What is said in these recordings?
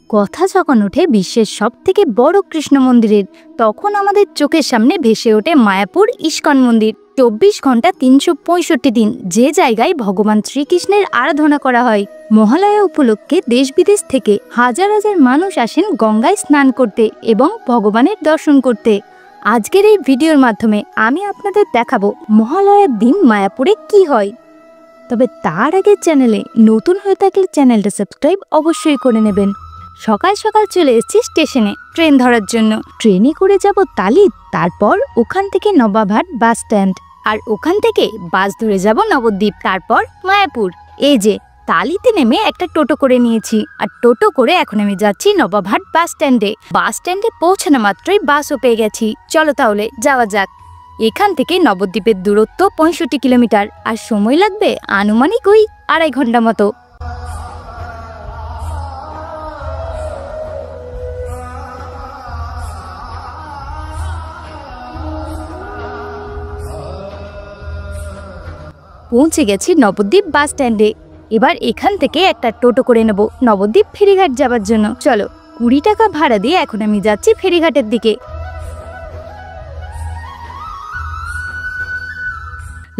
কথা যখন ওঠে বিশ্বের সবথেকে বড় কৃষ্ণ মন্দিরের, তখন আমাদের চোখের সামনে ভেসে ওঠে মায়াপুর ইস্কন মন্দির। 24 ঘন্টা 365 দিন যে জায়গায় ভগবান শ্রীকৃষ্ণের আরাধনা করা হয়। মহালয়া উপলক্ষে দেশ বিদেশ থেকে হাজার হাজার মানুষ আসেন গঙ্গায় স্নান করতে এবং ভগবানের দর্শন করতে। আজকের এই ভিডিওর মাধ্যমে আমি আপনাদের দেখাবো মহালয়ার দিন মায়াপুরে কি হয়। তবে তার আগে চ্যানেলে নতুন হয়ে থাকলে চ্যানেলটা সাবস্ক্রাইব অবশ্যই করে নেবেন। সকাল সকাল চলে এসেছি স্টেশনে ট্রেন ধরার জন্য। ট্রেনে করে যাব তালিত, তারপর ওখান থেকে নবাবহাট বাস স্ট্যান্ড, আর ওখান থেকে বাস ধরে যাব নবদ্বীপ, তারপর মায়াপুর। এই যে তালিতে নেমে একটা টোটো করে নিয়েছি, আর টোটো করে এখন আমি যাচ্ছি নবাবহাট বাস স্ট্যান্ডে। বাস স্ট্যান্ডে পৌঁছানো মাত্রই বাসও পেয়ে গেছি। চলো তাহলে যাওয়া যাক। এখান থেকে নবদ্বীপের দূরত্ব 65 কিলোমিটার, আর সময় লাগবে আনুমানিক ওই 2.5 ঘন্টা মতো। পৌঁছে গেছি নবদ্বীপ বাস স্ট্যান্ডে। এবার এখান থেকে একটা টোটো করে নেব নবদ্বীপ ফেরিঘাট যাবার জন্য। চলো 20 টাকা ভাড়া দিয়ে এখন আমি যাচ্ছি ফেরিঘাটের দিকে।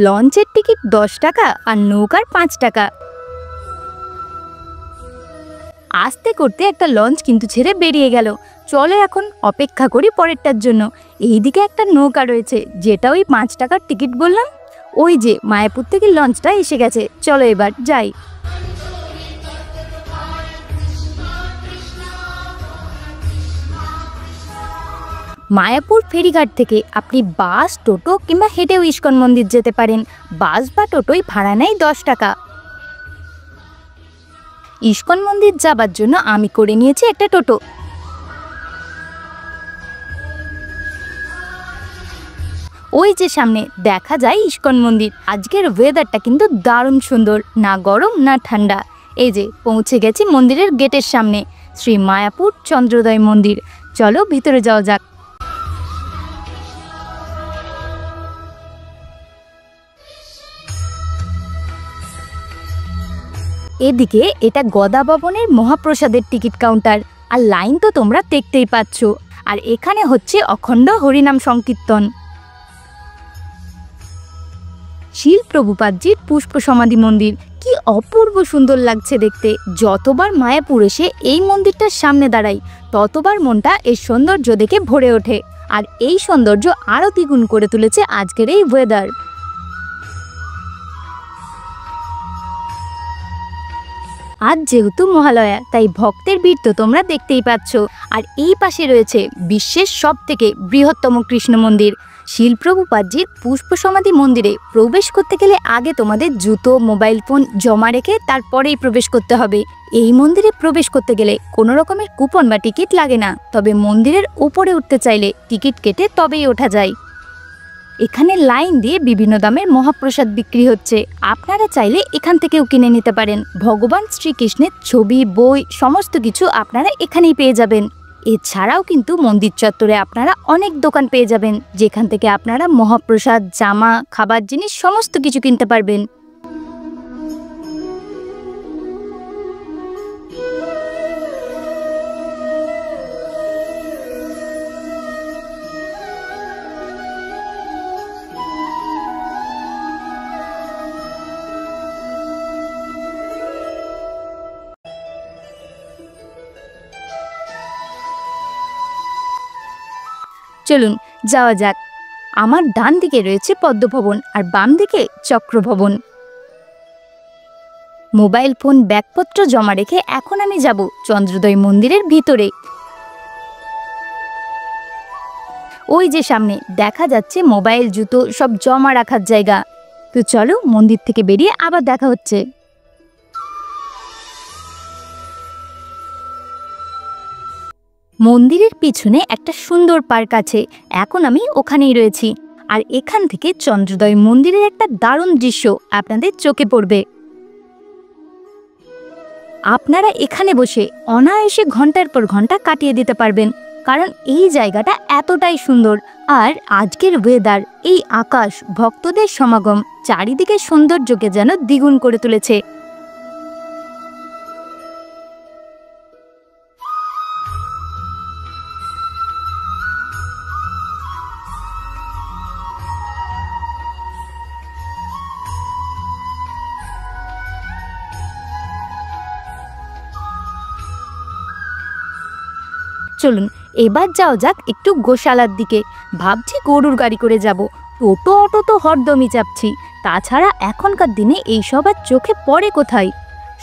লঞ্চের টিকিট 10 টাকা আর নৌকার 5 টাকা। আস্তে করতে একটা লঞ্চ কিন্তু ছেড়ে বেরিয়ে গেল। চলো এখন অপেক্ষা করি পরেরটার জন্য। এইদিকে একটা নৌকা রয়েছে, যেটা ওই 5 টাকার টিকিট বললাম। ওই যে মায়াপুর থেকে লঞ্চটা এসে গেছে। চলো এবার যাই। মায়াপুর ফেরিঘাট থেকে আপনি বাস, টোটো কিংবা হেঁটেও ইস্কন মন্দির যেতে পারেন। বাস বা টোটোই ভাড়া নেয় 10 টাকা। ইস্কন মন্দির যাবার জন্য আমি করে নিয়েছি একটা টোটো। ওই যে সামনে দেখা যায় ইস্কন মন্দির। আজকের ওয়েদারটা কিন্তু দারুণ সুন্দর, না গরম না ঠান্ডা। এই যে পৌঁছে গেছি মন্দিরের গেটের সামনে, শ্রী মায়াপুর চন্দ্রোদয় মন্দির। চলো ভিতরে যাওয়া যাক। এদিকে এটা গদা ভবনের মহাপ্রসাদের টিকিট কাউন্টার, আর লাইন তো তোমরা দেখতেই পাচ্ছ। আর এখানে হচ্ছে অখণ্ড হরিনাম সংকীর্তন। শিল প্রভুপাদজির পুষ্প সমাধি মন্দির কি অপূর্ব সুন্দর লাগছে দেখতে। যতবার মায়াপুর এসে এই মন্দিরটার সামনে দাঁড়াই, ততবার মনটা এই সৌন্দর্য দেখে ভরে ওঠে। আর এই সৌন্দর্য আরও দ্বিগুণ করে তুলেছে আজকের এই ওয়েদার। আজ যেহেতু মহালয়া, তাই ভক্তের ভিড় তো তোমরা দেখতেই পাচ্ছ। আর এই পাশে রয়েছে বিশ্বের সবথেকে বৃহত্তম কৃষ্ণ মন্দির শিল প্রভুপাদজির পুষ্প সমাধি মন্দিরে। প্রবেশ করতে গেলে আগে তোমাদের জুতো, মোবাইল ফোন জমা রেখে তারপরেই প্রবেশ করতে হবে। এই মন্দিরে প্রবেশ করতে গেলে কোনো রকমের কুপন বা টিকিট লাগে না, তবে মন্দিরের উপরে উঠতে চাইলে টিকিট কেটে তবেই ওঠা যায়। এখানে লাইন দিয়ে বিভিন্ন দামের মহাপ্রসাদ বিক্রি হচ্ছে। আপনারা চাইলে এখান থেকেও কিনে নিতে পারেন। ভগবান শ্রীকৃষ্ণের ছবি, বই সমস্ত কিছু আপনারা এখানেই পেয়ে যাবেন। এছাড়াও কিন্তু মন্দির চত্বরে আপনারা অনেক দোকান পেয়ে যাবেন, যেখান থেকে আপনারা মহাপ্রসাদ, জামা, খাবার জিনিস সমস্ত কিছু কিনতে পারবেন। চলুন যাওয়া যাক। আমার ডান দিকে রয়েছে পদ্মভবন, আর বাম দিকে চক্রভবন। মোবাইল ফোন, ব্যাগপত্র জমা রেখে এখন আমি যাব চন্দ্রোদয় মন্দিরের ভিতরে। ওই যে সামনে দেখা যাচ্ছে মোবাইল, জুতো সব জমা রাখার জায়গা। তো চলো মন্দির থেকে বেরিয়ে আবার দেখা হচ্ছে। মন্দিরের পিছনে একটা সুন্দর পার্ক আছে, এখন আমি ওখানেই রয়েছি। আর এখান থেকে চন্দ্রোদয় মন্দিরের একটা দারুণ দৃশ্য আপনাদের চোখে পড়বে। আপনারা এখানে বসে অনায়াসে ঘন্টার পর ঘন্টা কাটিয়ে দিতে পারবেন, কারণ এই জায়গাটা এতটাই সুন্দর। আর আজকের ওয়েদার, এই আকাশ, ভক্তদের সমাগম চারিদিকে সৌন্দর্যকে যেন দ্বিগুণ করে তুলেছে। চলুন এবার যাও যাক একটু গোশালার দিকে। ভাবছি গরুর গাড়ি করে যাব, টোটো অটো তো হরদমই চাপছি। তাছাড়া এখনকার দিনে এইসব আর চোখে পড়ে কোথায়?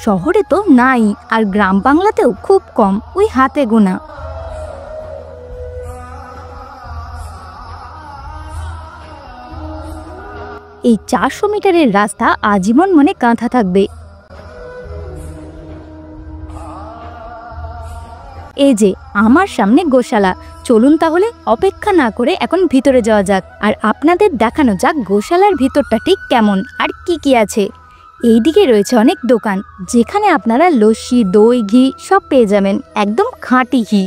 শহরে তো নাই, আর গ্রাম বাংলাতেও খুব কম, ওই হাতে গোনা। এই 400 মিটারের রাস্তা আজীবন মনে গাঁথা থাকবে। এই যে আমার সামনে গোশালা, চলুন তাহলে অপেক্ষা না করে এখন ভিতরে যাওয়া যাক, আর আপনাদের দেখানো যাক গোশালার ভিতরটা ঠিক কেমন আর কি কি আছে। এইদিকে রয়েছে অনেক দোকান, যেখানে আপনারা লস্যি, দই, ঘি সব পেয়ে যাবেন, একদম খাঁটি ঘি।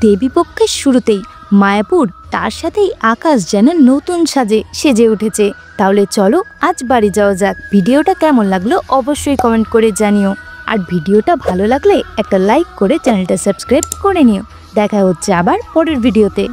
দেবীপক্ষের শুরুতেই মায়াপুর, তার সাথেই আকাশ যেন নতুন সাজে সেজে উঠেছে। তাহলে চলো আজ বাড়ি যাওয়া যাক। ভিডিওটা কেমন লাগলো অবশ্যই কমেন্ট করে জানিও, আর ভিডিওটা ভালো লাগলে একটা লাইক করে চ্যানেলটা সাবস্ক্রাইব করে নিও। দেখা হচ্ছে আবার পরের ভিডিওতে।